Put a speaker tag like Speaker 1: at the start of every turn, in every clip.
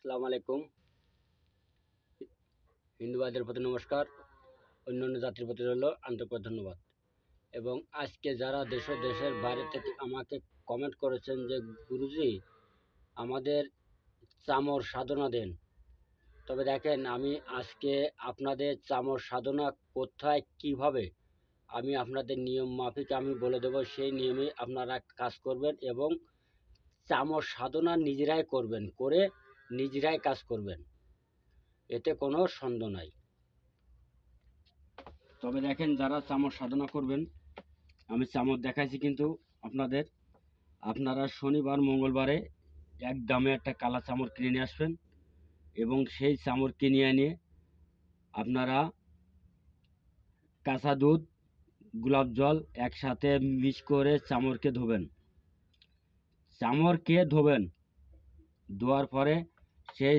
Speaker 1: আসসালামু আলাইকুম। হিন্দু ভাইদের প্রতি নমস্কার, অন্যান্য জাতির প্রতি রইল আন্তরিক ধন্যবাদ। এবং আজকে যারা দেশ ও দেশের বাইরে থেকে আমাকে কমেন্ট করেছেন যে গুরুজি আমাদের চামর সাধনা দেন, তবে দেখেন আমি আজকে আপনাদের চামর সাধনা কোথায় কিভাবে আমি আপনাদের নিয়ম মাফিক আমি বলে দেব। সেই নিয়মে আপনারা কাজ করবেন এবং চামর সাধনা নিজেরাই করবেন, করে নিজেরাই কাজ করবেন, এতে কোনো সন্দেহ নাই। তবে দেখেন যারা চামর সাধনা করবেন, আমি চামর দেখাইছি কিন্তু আপনারা শনিবার মঙ্গলবারে এক দামে একটা কালা চামর কিনে নিয়ে আসবেন এবং সেই চামর কিনে এনে আপনারা কাঁচা দুধ গোলাপ জল একসাথে মিক্স করে চামরকে ধোবেন। ধোয়ার পরে সেই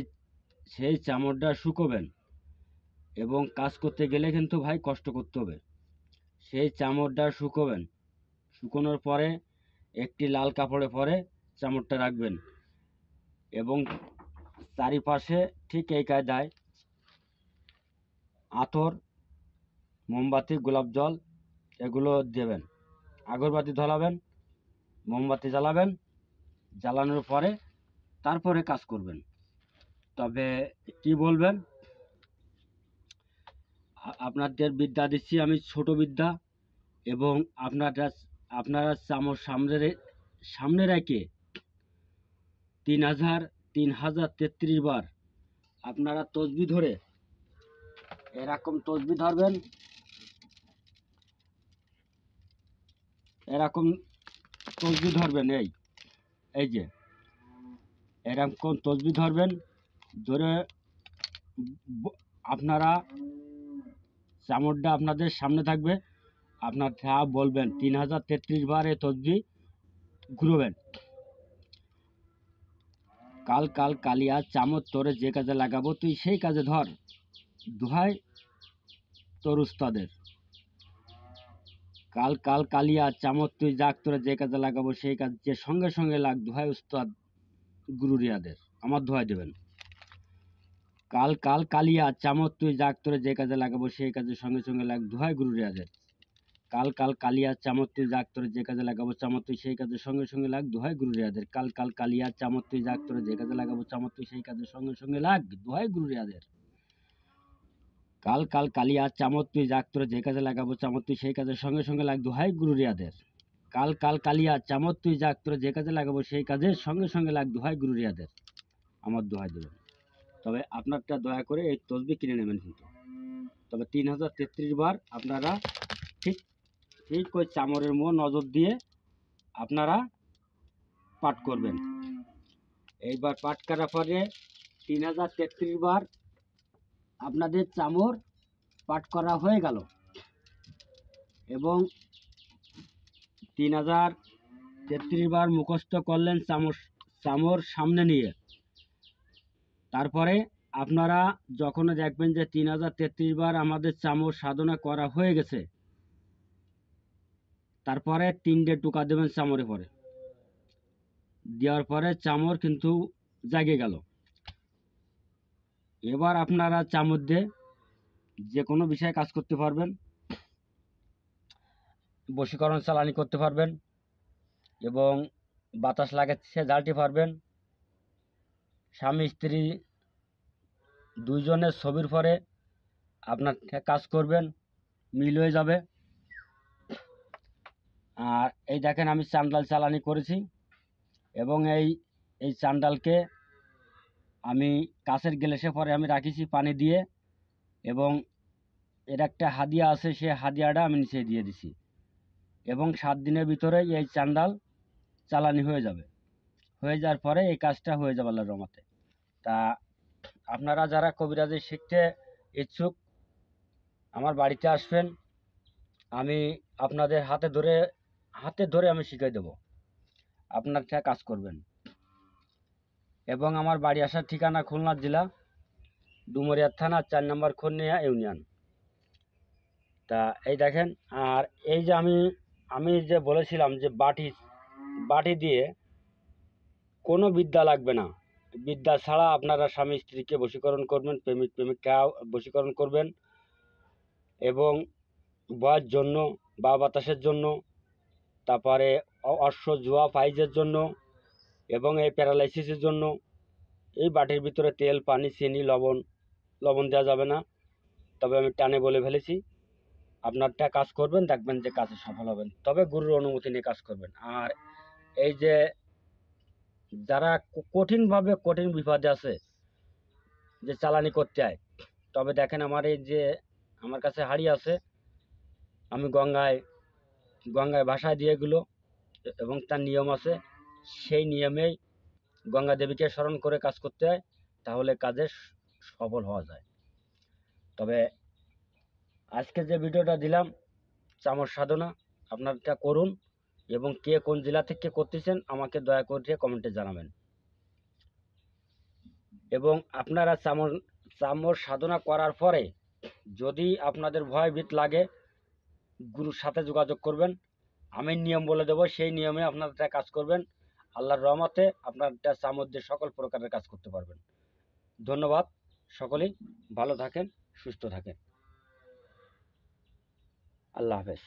Speaker 1: সেই চামরটা শুকোবেন এবং কাজ করতে গেলে কিন্তু ভাই কষ্ট করতে হবে। সেই চামরটা শুকোনোর পরে একটি লাল কাপড়ে পরে চামরটা রাখবেন এবং চারিপাশে ঠিক এই কায়দায় আতর, মোমবাতি, গোলাপ জল এগুলো দেবেন। আগরবাতি ধরাবেন, মোমবাতি জ্বালাবেন, জ্বালানোর পরে তারপরে কাজ করবেন। তবে কি বলবেন, আপনাদের বিদ্যা দিচ্ছি আমি ছোট বিদ্যা, এবং আপনারা চামর সামনে রেখে 3033 বার আপনারা তসবি ধরে এরকম তসবি ধরবেন, এই যে এরকম তসবি ধরবেন। ধরে আপনারা চামরটা আপনাদের সামনে থাকবে, আপনারা বলবেন 3033 বার এই তসবি ঘুরবেন। কাল কাল কালিয়া চামর তোরে যে কাজে লাগাবো তুই সেই কাজে ধর, দোহাই তোর উস্তাদের। কাল কাল কালিয়া চামর তুই যাক তোরে যে কাজে লাগাবো সেই কাজ যে সঙ্গে সঙ্গে লাগ, দোহাই উস্তাদ গুরু রিয়াদের। আমার দোহাই দেবেন। কাল কাল কালিয়া চামর তুই যাক তোরে যে কাজে লাগাবো সেই কাজে সঙ্গে সঙ্গে লাগ, দোহাই গুরু রিয়াদের। কাল কাল কালিয়া চামর তুই যাক তোরে যে কাজে লাগাবো চামর তুই সেই কাজে সঙ্গে সঙ্গে লাগ, দোহাই গুরু রিয়াদের। কাল কাল কালিয়া চামর তুই যাক তোরে যে কাজে লাগাবো চামর তুই সেই কাজে সঙ্গে সঙ্গে লাগ, দোহাই গুরু রিয়াদের। কাল কাল কালিয়া চামর তুই যাক তোরে যে কাজে লাগাবো চামর তুই সেই কাজে সঙ্গে সঙ্গে লাগ, দোহাই গুরু রিয়াদের। কাল কাল কালিয়া চামর তুই যাক তোরে যে কাজে লাগাবো সেই কাজে সঙ্গে সঙ্গে লাগ, দোহাই গুরু রিয়াদের। আমার দোহাই দেবেন। তবে আপনারটা দয়া করে এই তসবি কিনে নেবেন কিন্তু। তবে 3033 বার আপনারা ঠিক ঠিক ওই চামরের নজর দিয়ে আপনারা পাঠ করবেন। এইবার পাঠ করার পরে 3033 বার আপনাদের চামর পাঠ করা হয়ে গেল এবং 3033 বার মুখস্থ করলেন চামর সামনে নিয়ে। তারপরে আপনারা যখন দেখবেন যে 3033 বার আমাদের চামর সাধনা করা হয়ে গেছে, তারপরে 3টে টোকা দেবেন চামরে। পরে দেওয়ার পরে চামর কিন্তু জাগে গেল। এবার আপনারা চামর দিয়ে যে কোনো বিষয়ে কাজ করতে পারবেন, বশীকরণ চালানি করতে পারবেন এবং বাতাস লাগাচ্ছে জ্বালতে পারবেন। স্বামী স্ত্রী দুইজনের ছবির পরে আপনার কাজ করবেন, মিল হয়ে যাবে। আর এই দেখেন আমি চান্ডাল চালানি করেছি এবং এই চান্ডালকে আমি কাঁচের গ্লাসে পরে আমি রাখিছি পানি দিয়ে, এবং এর একটা হাদিয়া আছে, সেই হাদিয়াটা আমি নিচে দিয়ে দিছি এবং 7 দিনের ভিতরেই এই চান্ডাল চালানি হয়ে যাবে। হয়ে যাওয়ার পরে এই কাজটা হয়ে যাবে আল্লাহর রহমতে। তা আপনারা যারা কবিরাজি শিখতে ইচ্ছুক আমার বাড়িতে আসবেন, আমি আপনাদের হাতে ধরে আমি শিখিয়ে দেব, আপনারা কাজ করবেন। এবং আমার বাড়ি আসার ঠিকানা খুলনা জেলা ডুমুরিয়া থানা 4 নম্বর খনিয়া ইউনিয়ন। তা এই দেখেন, আর এই যে আমি যে বলেছিলাম যে বাটি দিয়ে কোনো বিদ্যা লাগবে না, বিদ্যা ছাড়া আপনারা স্বামী স্ত্রীকে বশীকরণ করবেন, প্রেমিক প্রেমিককে বশীকরণ করবেন, এবং ভয়ের জন্য বা বাতাসের জন্য, তারপরে অশ্ব জুয়া ফাইজের জন্য, এবং এই প্যারালাইসিসের জন্য এই বাটির ভিতরে তেল, পানি, চিনি, লবণ দেওয়া যাবে না। তবে আমি টানে বলে ফেলেছি, আপনারটা কাজ করবেন, দেখবেন যে কাজে সফল হবেন। তবে গুরুর অনুমতি নিয়ে কাজ করবেন। আর এই যে যারা কঠিনভাবে কঠিন বিপদে আছে, যে চালানি করতে হয়, তবে দেখেন আমার কাছে হাড়ি আছে, আমি গঙ্গায় ভাসায় দিয়ে এগুলো, এবং তার নিয়ম আছে, সেই নিয়মেই গঙ্গা দেবীকে স্মরণ করে কাজ করতে হয়, তাহলে কাজে সফল হওয়া যায়। তবে আজকে যে ভিডিওটা দিলাম চামর সাধনা, আপনারটা করুন, এবং কে কোন জেলা থেকে করতেছেন আমাকে দয়া করে কমেন্টে জানাবেন। এবং আপনারা চামর সাধনা করার পরে যদি আপনাদের ভয়ভীত লাগে, গুরুর সাথে যোগাযোগ করবেন, আমি নিয়ম বলে দেবো, সেই নিয়মে আপনারা কাজ করবেন। আল্লাহর রহমতে আপনারা চামর দিয়ে সকল প্রকারের কাজ করতে পারবেন। ধন্যবাদ। সকলেই ভালো থাকেন, সুস্থ থাকেন। আল্লাহ হাফেজ।